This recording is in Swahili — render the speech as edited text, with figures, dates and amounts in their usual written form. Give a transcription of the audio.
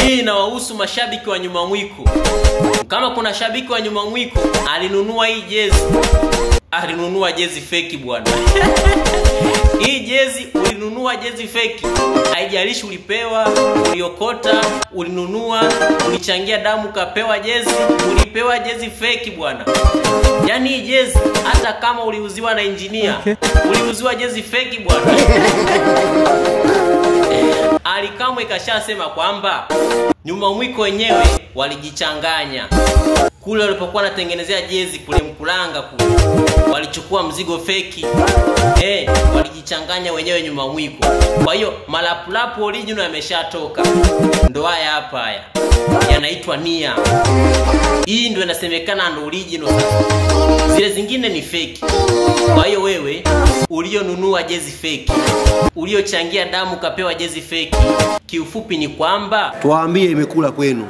Hii inawahusu mashabiki wa nyuma mwiko. Kama kuna shabiki wa nyuma mwiko alinunua hii jezi, alinunua jezi fake bwana. Hii jezi ulinunua jezi fake. Haijalishi ulipewa, uliokota, ulinunua, ulichangia damu kapewa jezi, ulipewa jezi fake bwana. Yaani hii jezi hata kama uliuziwa na engineer, uliuziwa jezi fake bwana. Ally Kamwe kashasema kwamba nyuma mwiko wenyewe walijichanganya. Kule walipokuwa wanatengenezea jezi kule Mkulanga kule, walichukua mzigo feki. Walijichanganya wenyewe nyuma mwiko. Kwa hiyo malapulapu original yameshatoka. Ndo haya hapa haya. Yanaitwa Nia. Hii ndio inasemekana ndo original. Zile zingine ni feki. Kwa hiyo wewe ulionunua jezi feki, uliochangia damu kapewa jezi feki, kiufupi ni kwamba tuwaambie imekula kwenu.